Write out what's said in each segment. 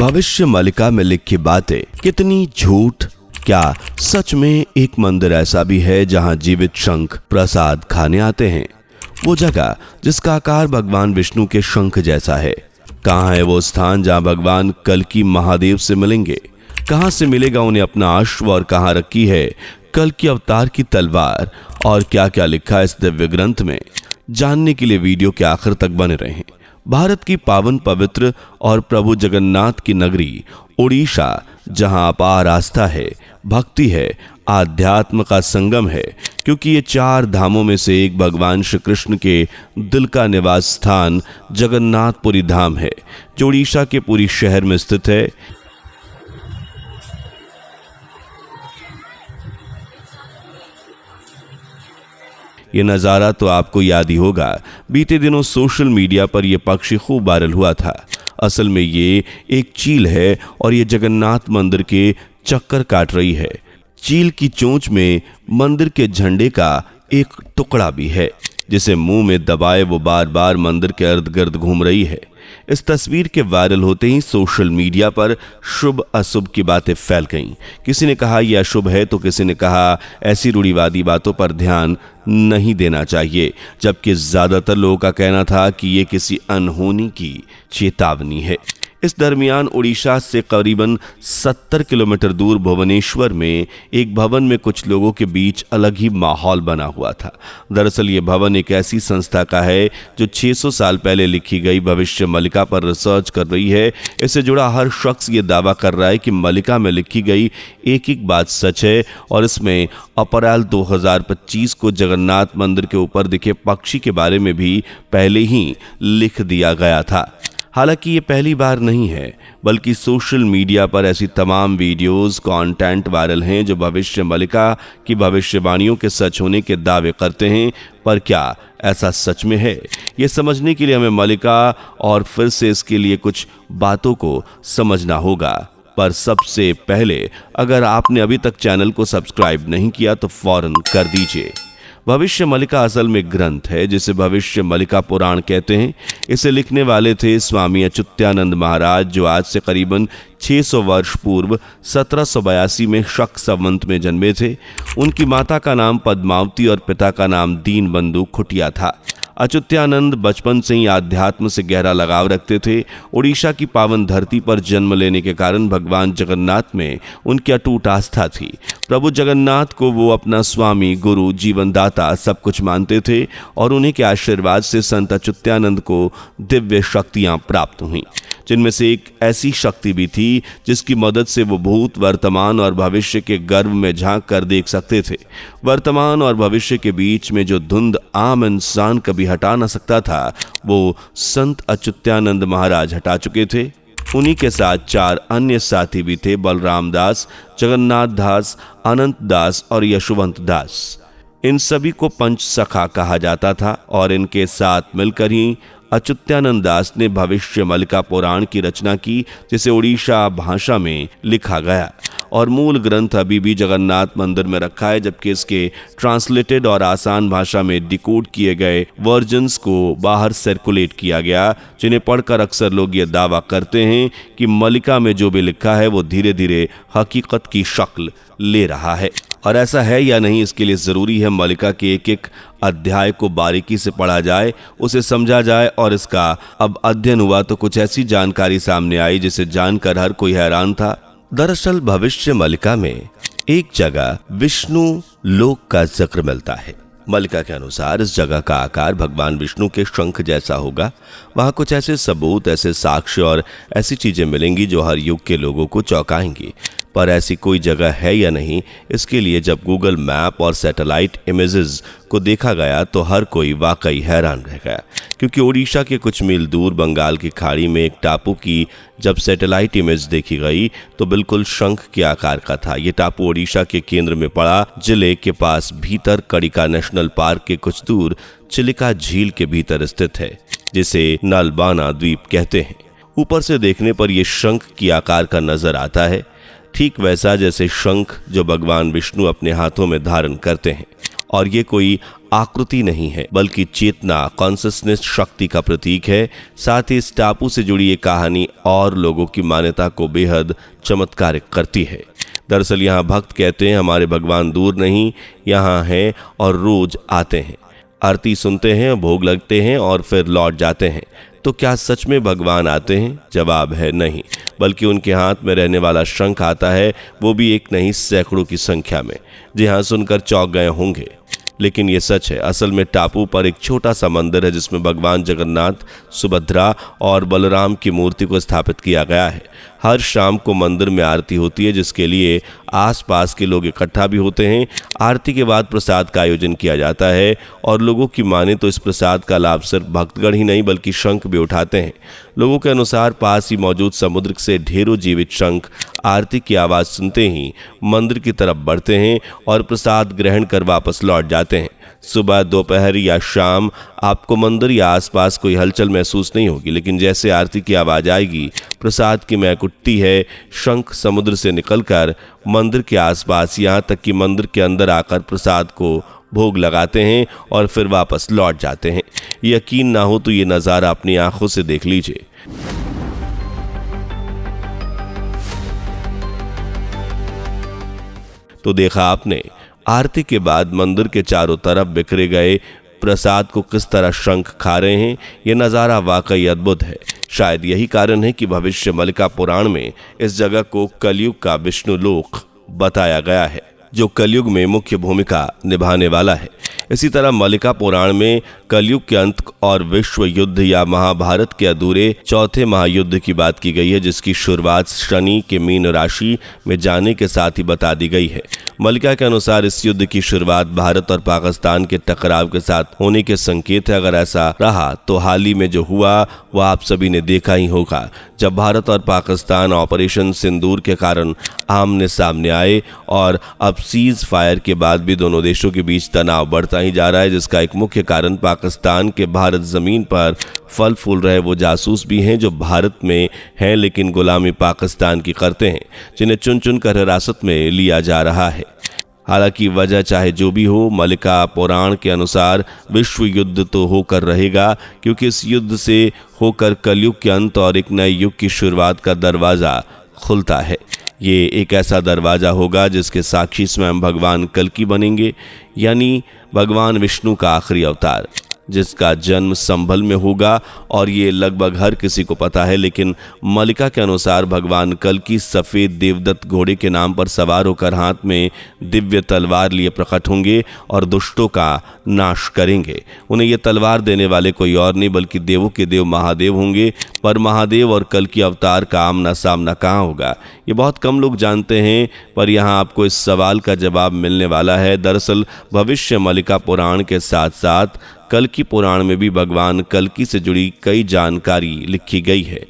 भविष्य मलिका में लिखी बातें कितनी झूठ। क्या सच में एक मंदिर ऐसा भी है जहां जीवित शंख प्रसाद खाने आते हैं? वो जगह जिसका आकार भगवान विष्णु के शंख जैसा है। कहाँ है वो स्थान जहां भगवान कल्कि महादेव से मिलेंगे? कहां से मिलेगा उन्हें अपना अश्व और कहां रखी है कल्कि अवतार की तलवार? और क्या क्या लिखा है इस दिव्य ग्रंथ में, जानने के लिए वीडियो के आखिर तक बने रहें। भारत की पावन पवित्र और प्रभु जगन्नाथ की नगरी ओडिशा, जहां अपार आस्था है, भक्ति है, आध्यात्म का संगम है, क्योंकि ये 4 धामों में से एक भगवान श्री कृष्ण के दिल का निवास स्थान जगन्नाथपुरी धाम है, जो ओडिशा के पुरी शहर में स्थित है। ये नज़ारा तो आपको याद ही होगा, बीते दिनों सोशल मीडिया पर यह पक्षी खूब वायरल हुआ था। असल में ये एक चील है और ये जगन्नाथ मंदिर के चक्कर काट रही है। चील की चोंच में मंदिर के झंडे का एक टुकड़ा भी है, जिसे मुंह में दबाए वो बार बार मंदिर के इर्द गिर्द घूम रही है। इस तस्वीर के वायरल होते ही सोशल मीडिया पर शुभ अशुभ की बातें फैल गईं। किसी ने कहा यह अशुभ है तो किसी ने कहा ऐसी रूढ़िवादी बातों पर ध्यान नहीं देना चाहिए, जबकि ज्यादातर लोगों का कहना था कि ये किसी अनहोनी की चेतावनी है। इस दरमियान उड़ीसा से करीबन 70 किलोमीटर दूर भुवनेश्वर में एक भवन में कुछ लोगों के बीच अलग ही माहौल बना हुआ था। दरअसल ये भवन एक ऐसी संस्था का है जो 600 साल पहले लिखी गई भविष्य मलिका पर रिसर्च कर रही है। इससे जुड़ा हर शख्स ये दावा कर रहा है कि मलिका में लिखी गई एक एक बात सच है और इसमें अप्रैल 2025 को जगन्नाथ मंदिर के ऊपर दिखे पक्षी के बारे में भी पहले ही लिख दिया गया था। हालांकि ये पहली बार नहीं है, बल्कि सोशल मीडिया पर ऐसी तमाम वीडियोस, कंटेंट वायरल हैं जो भविष्य मलिका की भविष्यवाणियों के सच होने के दावे करते हैं। पर क्या ऐसा सच में है? ये समझने के लिए हमें मलिका और फिर से इसके लिए कुछ बातों को समझना होगा। पर सबसे पहले अगर आपने अभी तक चैनल को सब्सक्राइब नहीं किया तो फौरन कर दीजिए। भविष्य मलिका असल में ग्रंथ है जिसे भविष्य मलिका पुराण कहते हैं। इसे लिखने वाले थे स्वामी अच्युतानंद महाराज, जो आज से करीबन 600 वर्ष पूर्व 1782 में शक संवत में जन्मे थे। उनकी माता का नाम पद्मावती और पिता का नाम दीनबंधु खुटिया था। अच्युतानंद बचपन से ही आध्यात्म से गहरा लगाव रखते थे। उड़ीसा की पावन धरती पर जन्म लेने के कारण भगवान जगन्नाथ में उनकी अटूट आस्था थी। प्रभु जगन्नाथ को वो अपना स्वामी, गुरु, जीवनदाता सब कुछ मानते थे और उन्हीं के आशीर्वाद से संत अच्युतानंद को दिव्य शक्तियां प्राप्त हुईं, जिनमें से एक ऐसी शक्ति भी थी जिसकी मदद से वो भूत, वर्तमान और भविष्य के गर्भ में झांक कर देख सकते थे। वर्तमान और भविष्य के बीच में जो धुंध आम इंसान कभी हटा न सकता था, वो संत अच्युतानंद महाराज हटा चुके थे। उन्हीं के साथ 4 अन्य साथी भी थे, बलराम दास, जगन्नाथ दास, अनंत दास और यशवंत दास। इन सभी को पंच सखा कहा जाता था और इनके साथ मिलकर ही अच्युतानंद दास ने भविष्य मलिका पुराण की रचना की, जिसे उड़ीसा भाषा में लिखा गया और मूल ग्रंथ अभी भी जगन्नाथ मंदिर में रखा है, जबकि इसके ट्रांसलेटेड और आसान भाषा में डिकोड किए गए वर्जन्स को बाहर सर्कुलेट किया गया, जिन्हें पढ़कर अक्सर लोग ये दावा करते हैं कि मलिका में जो भी लिखा है वो धीरे धीरे हकीकत की शक्ल ले रहा है। और ऐसा है या नहीं, इसके लिए ज़रूरी है मलिका के एक एक अध्याय को बारीकी से पढ़ा जाए, उसे समझा जाए। और इसका अब अध्ययन हुआ तो कुछ ऐसी जानकारी सामने आई जिसे जानकर हर कोई हैरान था। दरअसल भविष्य मलिका में एक जगह विष्णु लोक का जिक्र मिलता है। मलिका के अनुसार इस जगह का आकार भगवान विष्णु के शंख जैसा होगा। वहाँ कुछ ऐसे सबूत, ऐसे साक्ष्य और ऐसी चीजें मिलेंगी जो हर युग के लोगों को चौंकाएंगी। पर ऐसी कोई जगह है या नहीं, इसके लिए जब गूगल मैप और सैटेलाइट इमेजेस को देखा गया तो हर कोई वाकई हैरान रह गया, क्योंकि ओडिशा के कुछ मील दूर बंगाल की खाड़ी में एक टापू की जब सैटेलाइट इमेज देखी गई तो बिल्कुल शंख के आकार का था। ये टापू ओडिशा के केंद्र में पड़ा, जिले के पास भीतर कड़िका नेशनल पार्क के कुछ दूर चिलिका झील के भीतर स्थित है, जिसे नलबाना द्वीप कहते हैं। ऊपर से देखने पर यह शंख की आकार का नजर आता है, ठीक वैसा जैसे शंख जो भगवान विष्णु अपने हाथों में धारण करते हैं। और ये कोई आकृति नहीं है बल्कि चेतना, कॉन्शसनेस, शक्ति का प्रतीक है। साथ ही इस टापू से जुड़ी ये कहानी और लोगों की मान्यता को बेहद चमत्कारिक करती है। दरअसल यहाँ भक्त कहते हैं हमारे भगवान दूर नहीं, यहाँ हैं और रोज आते हैं, आरती सुनते हैं, भोग लगते हैं और फिर लौट जाते हैं। तो क्या सच में भगवान आते हैं? जवाब है नहीं, बल्कि उनके हाथ में रहने वाला शंख आता है, वो भी एक नहीं सैकड़ों की संख्या में। जी हाँ, सुनकर चौंक गए होंगे, लेकिन ये सच है। असल में टापू पर एक छोटा सा मंदिर है जिसमें भगवान जगन्नाथ, सुभद्रा और बलराम की मूर्ति को स्थापित किया गया है। हर शाम को मंदिर में आरती होती है जिसके लिए आसपास के लोग इकट्ठा भी होते हैं। आरती के बाद प्रसाद का आयोजन किया जाता है और लोगों की माने तो इस प्रसाद का लाभ सिर्फ भक्तगण ही नहीं बल्कि शंख भी उठाते हैं। लोगों के अनुसार पास ही मौजूद समुद्र से ढेरों जीवित शंख आरती की आवाज़ सुनते ही मंदिर की तरफ बढ़ते हैं और प्रसाद ग्रहण कर वापस लौट जाते हैं। सुबह, दोपहर या शाम आपको मंदिर या आसपास कोई हलचल महसूस नहीं होगी, लेकिन जैसे आरती की आवाज़ आएगी, प्रसाद की महक उठती है, शंख समुद्र से निकलकर मंदिर के आसपास, यहाँ तक कि मंदिर के अंदर आकर प्रसाद को भोग लगाते हैं और फिर वापस लौट जाते हैं। यकीन ना हो तो ये नज़ारा अपनी आंखों से देख लीजिए। तो देखा आपने, आरती के बाद मंदिर के चारों तरफ बिखरे गए प्रसाद को किस तरह शंख खा रहे हैं। यह नज़ारा वाकई अद्भुत है। शायद यही कारण है कि भविष्य मलिका पुराण में इस जगह को कलयुग का विष्णु लोक बताया गया है, जो कलयुग में मुख्य भूमिका निभाने वाला है। इसी तरह मलिका पुराण में कलयुग के अंत और विश्व युद्ध या महाभारत के अधूरे चौथे महायुद्ध की बात की गई है, जिसकी शुरुआत शनि के मीन राशि में जाने के साथ ही बता दी गई है। मलिका के अनुसार इस युद्ध की शुरुआत भारत और पाकिस्तान के टकराव के साथ होने के संकेत है। अगर ऐसा रहा तो हाल ही में जो हुआ वह आप सभी ने देखा ही होगा, जब भारत और पाकिस्तान ऑपरेशन सिंदूर के कारण आमने सामने आए और अब सीज फायर के बाद भी दोनों देशों के बीच तनाव बढ़ता ही जा रहा है, जिसका एक मुख्य कारण पाकिस्तान के भारत जमीन पर फल फूल रहे वो जासूस भी हैं जो भारत में हैं लेकिन गुलामी पाकिस्तान की करते हैं, जिन्हें चुन चुन कर हिरासत में लिया जा रहा है। हालांकि वजह चाहे जो भी हो, मलिका पुराण के अनुसार विश्व युद्ध तो होकर रहेगा, क्योंकि इस युद्ध से होकर कलयुग के अंत और एक नए युग की शुरुआत का दरवाज़ा खुलता है। ये एक ऐसा दरवाज़ा होगा जिसके साक्षी स्वयं भगवान कल्कि बनेंगे, यानी भगवान विष्णु का आखिरी अवतार, जिसका जन्म संभल में होगा। और ये लगभग हर किसी को पता है, लेकिन मलिका के अनुसार भगवान कल्कि सफ़ेद देवदत्त घोड़े के नाम पर सवार होकर हाथ में दिव्य तलवार लिए प्रकट होंगे और दुष्टों का नाश करेंगे। उन्हें ये तलवार देने वाले कोई और नहीं बल्कि देवों के देव महादेव होंगे। पर महादेव और कल्कि अवतार का आमना सामना कहाँ होगा, ये बहुत कम लोग जानते हैं, पर यहाँ आपको इस सवाल का जवाब मिलने वाला है। दरअसल भविष्य मलिका पुराण के साथ साथ कल्कि पुराण में भी भगवान कल्कि से जुड़ी कई जानकारी लिखी गई है।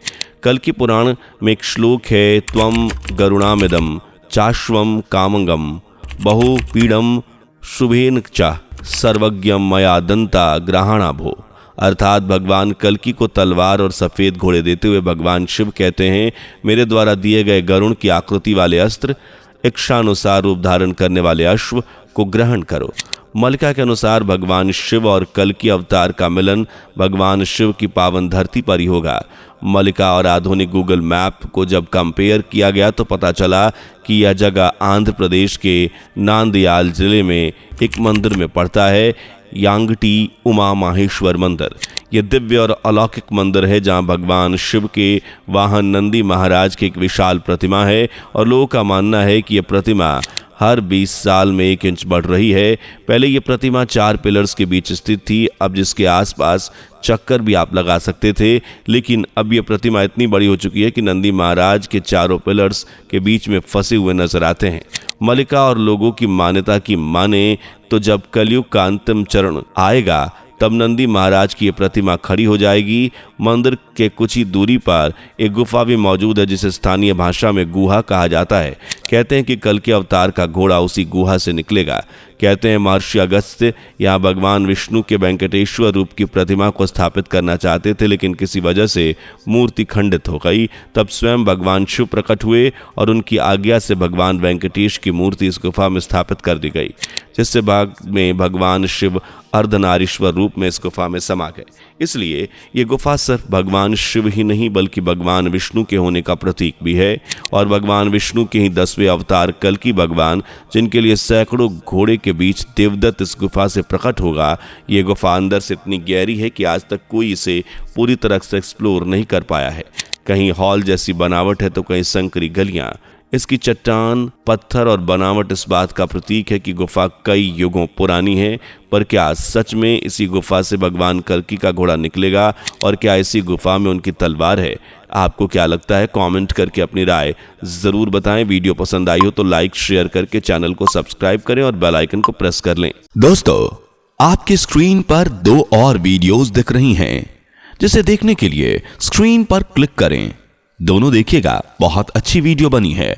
कल्कि पुराण में एक श्लोक है, त्वम गरुणामिदम चाश्वम कामंगम बहुपीडम शुभेन च सर्वज्ञम मया दंता ग्रहाणा भो। अर्थात भगवान कल्कि को तलवार और सफ़ेद घोड़े देते हुए भगवान शिव कहते हैं, मेरे द्वारा दिए गए गरुण की आकृति वाले अस्त्र, इच्छानुसार रूप धारण करने वाले अश्व को ग्रहण करो। मलिका के अनुसार भगवान शिव और कल्कि अवतार का मिलन भगवान शिव की पावन धरती पर ही होगा। मलिका और आधुनिक गूगल मैप को जब कंपेयर किया गया तो पता चला कि यह जगह आंध्र प्रदेश के नांदयाल जिले में एक मंदिर में पड़ता है, यांगटी उमा माहेश्वर मंदिर। यह दिव्य और अलौकिक मंदिर है जहां भगवान शिव के वाहन नंदी महाराज की एक विशाल प्रतिमा है और लोगों का मानना है कि यह प्रतिमा हर 20 साल में 1 इंच बढ़ रही है। पहले ये प्रतिमा 4 पिलर्स के बीच स्थित थी, अब जिसके आसपास चक्कर भी आप लगा सकते थे, लेकिन अब ये प्रतिमा इतनी बड़ी हो चुकी है कि नंदी महाराज के चारों पिलर्स के बीच में फंसे हुए नजर आते हैं। मलिका और लोगों की मान्यता की माने तो जब कलयुग का अंतिम चरण आएगा तब नंदी महाराज की ये प्रतिमा खड़ी हो जाएगी। मंदिर के कुछ ही दूरी पर एक गुफा भी मौजूद है जिसे स्थानीय भाषा में गुहा कहा जाता है। कहते हैं कि कल के अवतार का घोड़ा उसी गुहा से निकलेगा। कहते हैं महर्षि अगस्त्य यहाँ भगवान विष्णु के वेंकटेश्वर रूप की प्रतिमा को स्थापित करना चाहते थे, लेकिन किसी वजह से मूर्ति खंडित हो गई। तब स्वयं भगवान शिव प्रकट हुए और उनकी आज्ञा से भगवान वेंकटेश की मूर्ति इस गुफा में स्थापित कर दी गई, जिससे बाद में भगवान शिव अर्धनारीश्वर रूप में इस गुफा में समा गए। इसलिए ये गुफा सिर्फ भगवान शिव ही नहीं बल्कि भगवान विष्णु के होने का प्रतीक भी है। और भगवान विष्णु के ही 10वें अवतार कल्कि भगवान, जिनके लिए सैकड़ों घोड़े के बीच देवदत्त इस गुफा से प्रकट होगा। ये गुफा अंदर से इतनी गहरी है कि आज तक कोई इसे पूरी तरह से एक्सप्लोर नहीं कर पाया है। कहीं हॉल जैसी बनावट है तो कहीं संकरी गलियां। इसकी चट्टान, पत्थर और बनावट इस बात का प्रतीक है कि गुफा कई युगों पुरानी है। पर क्या सच में इसी गुफा से भगवान कल्कि का घोड़ा निकलेगा? और क्या इसी गुफा में उनकी तलवार है? आपको क्या लगता है? कमेंट करके अपनी राय जरूर बताएं। वीडियो पसंद आई हो तो लाइक शेयर करके चैनल को सब्सक्राइब करें और बेल आइकन को प्रेस कर लें। दोस्तों, आपकी स्क्रीन पर 2 और वीडियोस दिख रही हैं, जिसे देखने के लिए स्क्रीन पर क्लिक करें। दोनों देखिएगा, बहुत अच्छी वीडियो बनी है।